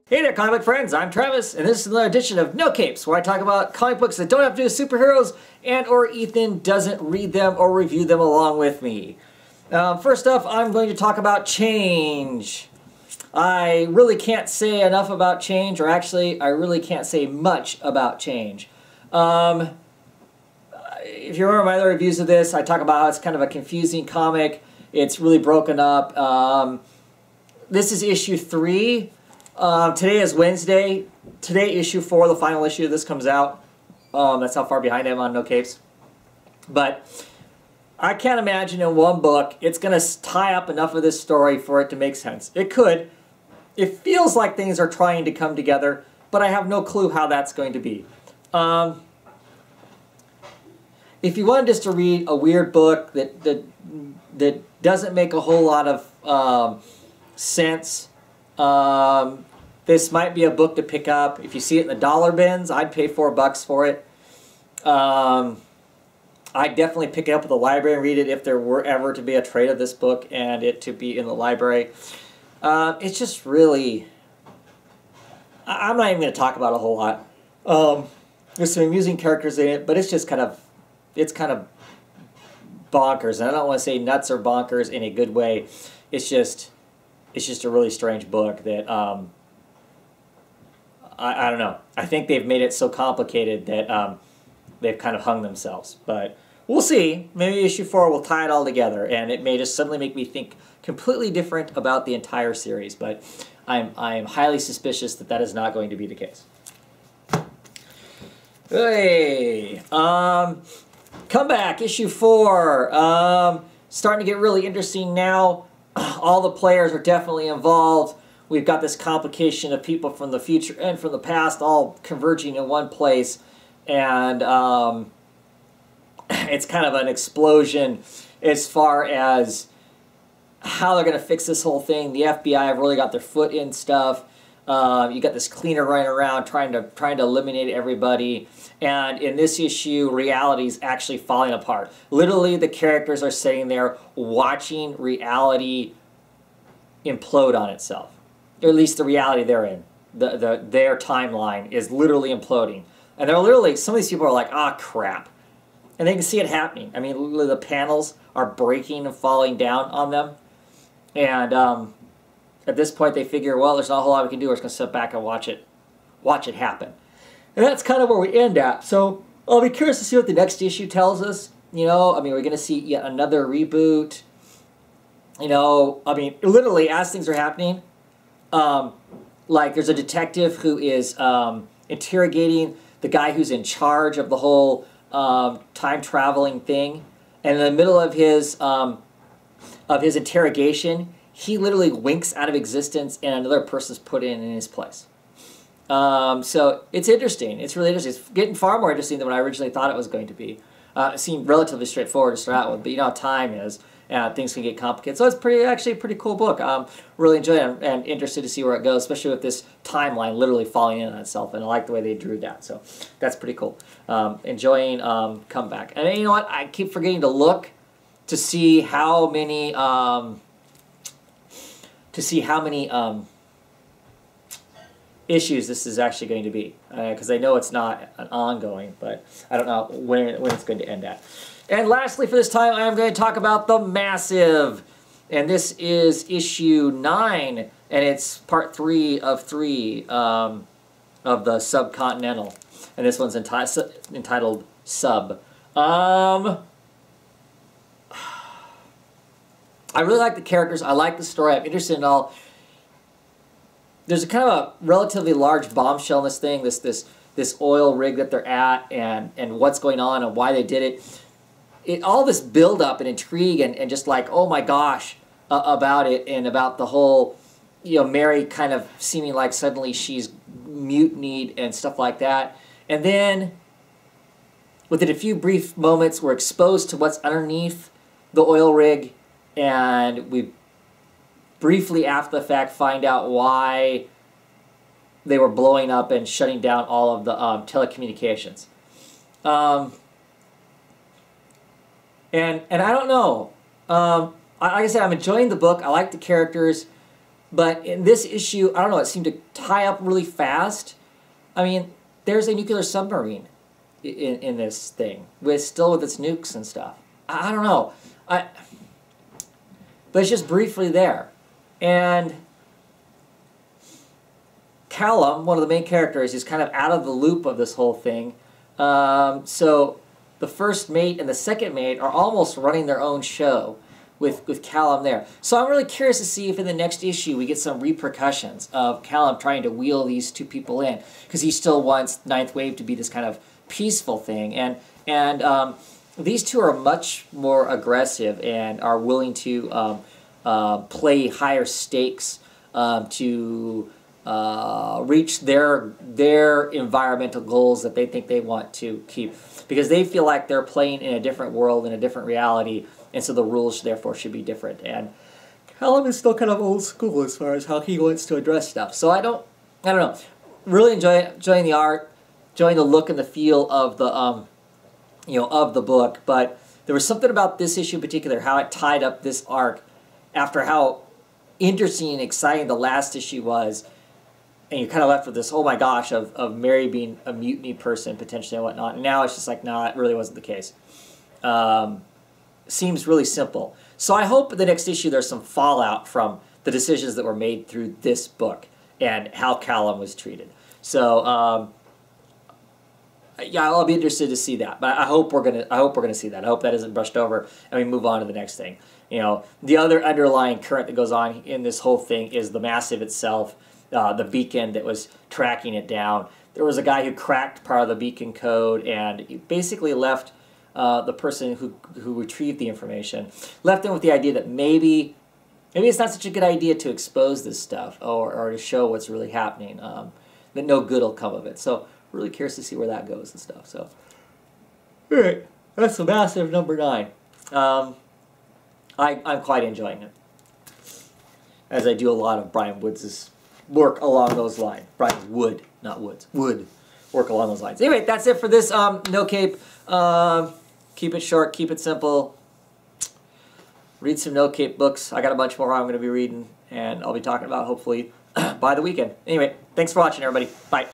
Hey there, comic book friends, I'm Travis, and this is another edition of No Capes, where I talk about comic books that don't have to do with superheroes, and or Ethan doesn't read them or review them along with me. First up, I'm going to talk about Change. I really can't say enough about Change, or actually, I really can't say much about Change. If you remember my other reviews of this, I talk about how it's kind of a confusing comic. It's really broken up. This is issue 3. Today is Wednesday. Today, issue 4, the final issue of this comes out. That's how far behind I am on No Capes. But I can't imagine in one book it's going to tie up enough of this story for it to make sense. It could. It feels like things are trying to come together, but I have no clue how that's going to be. If you wanted just to read a weird book that doesn't make a whole lot of sense, this might be a book to pick up. If you see it in the dollar bins, I'd pay $4 for it. I'd definitely pick it up at the library and read it if there were ever to be a trade of this book and it to be in the library. It's just really... I'm not even going to talk about a whole lot. There's some amusing characters in it, but it's just kind of bonkers. And I don't want to say nuts or bonkers in a good way. It's just a really strange book that I don't know. I think they've made it so complicated that they've kind of hung themselves. But we'll see. Maybe issue 4 will tie it all together, and it may just suddenly make me think completely different about the entire series. But I'm highly suspicious that that is not going to be the case. Hey, Comeback issue 4. Starting to get really interesting now. All the players are definitely involved. We've got this complication of people from the future and from the past all converging in one place. And it's kind of an explosion as far as how they're going to fix this whole thing. The FBI have really got their foot in stuff. You got this cleaner running around trying to eliminate everybody. And in this issue, reality is actually falling apart. Literally, the characters are sitting there watching reality implode on itself. Or at least the reality they're in. Their timeline is literally imploding. And they're literally, some of these people are like, ah, crap. And they can see it happening. I mean, the panels are breaking and falling down on them. And at this point, they figure, well, there's not a whole lot we can do. We're just going to sit back and watch it happen. And that's kind of where we end at. So I'll be curious to see what the next issue tells us. You know, I mean, we're going to see yet another reboot. You know, I mean, literally, as things are happening, like there's a detective who is interrogating the guy who's in charge of the whole time-traveling thing. And in the middle of his interrogation, he literally winks out of existence and another person's put in his place. So it's interesting. It's really interesting. It's getting far more interesting than what I originally thought it was going to be. It seemed relatively straightforward to start out with, but you know how time is. Things can get complicated. So it's actually a pretty cool book. Really enjoying it and interested to see where it goes, especially with this timeline literally falling in on itself. And I like the way they drew that. So that's pretty cool. Enjoying Comeback. And you know what? I keep forgetting to look to see how many issues this is actually going to be, because I know it's not an ongoing, but I don't know when it's going to end at. And lastly, for this time, I am going to talk about The Massive, and this is issue 9, and it's part 3 of 3 of the Subcontinental, and this one's entitled Sub. I really like the characters. I like the story. I'm interested in all. There's a kind of a relatively large bombshell in this thing, this oil rig that they're at, and what's going on and why they did it. All this build-up and intrigue and just like, oh my gosh, about it and about the whole, you know, Mary kind of seeming like suddenly she's mutinied and stuff like that. And then, within a few brief moments, we're exposed to what's underneath the oil rig, and we briefly after the fact find out why they were blowing up and shutting down all of the telecommunications. And I don't know. Like I said, I'm enjoying the book. I like the characters. But in this issue, I don't know, it seemed to tie up really fast. I mean, there's a nuclear submarine in this thing, still with its nukes and stuff. I don't know. But it's just briefly there. And Callum, one of the main characters, is kind of out of the loop of this whole thing. So the first mate and the second mate are almost running their own show with Callum there. So I'm really curious to see if in the next issue we get some repercussions of Callum trying to wheel these two people in, because he still wants Ninth Wave to be this kind of peaceful thing. And these two are much more aggressive and are willing to play higher stakes to reach their environmental goals that they think they want to keep, because they feel like they're playing in a different world, in a different reality, and so the rules therefore should be different. And Callum is still kind of old school as far as how he wants to address stuff. So I don't know. Really enjoying the art, enjoying the look and the feel of the of the book. But there was something about this issue in particular, how it tied up this arc after how interesting and exciting the last issue was. And you're kind of left with this, oh my gosh, of Mary being a mutiny person potentially and whatnot. And now it's just like, no, that really wasn't the case. Seems really simple. So I hope the next issue there's some fallout from the decisions that were made through this book and how Callum was treated. So yeah, I'll be interested to see that. But I hope we're gonna see that. I hope that isn't brushed over and we move on to the next thing. You know, the other underlying current that goes on in this whole thing is the Massive itself. The beacon that was tracking it down. There was a guy who cracked part of the beacon code and basically left the person who retrieved the information, left them with the idea that maybe it's not such a good idea to expose this stuff or to show what's really happening, that no good will come of it. So really curious to see where that goes and stuff. So, all right, that's the Massive number 9. I'm quite enjoying it, as I do a lot of Brian Woods' work along those lines. Brian Wood, not Woods. Wood work along those lines. Anyway, that's it for this No Cape. Keep it short, keep it simple. Read some No Cape books. I got a bunch more I'm going to be reading, and I'll be talking about hopefully by the weekend. Anyway, thanks for watching, everybody. Bye.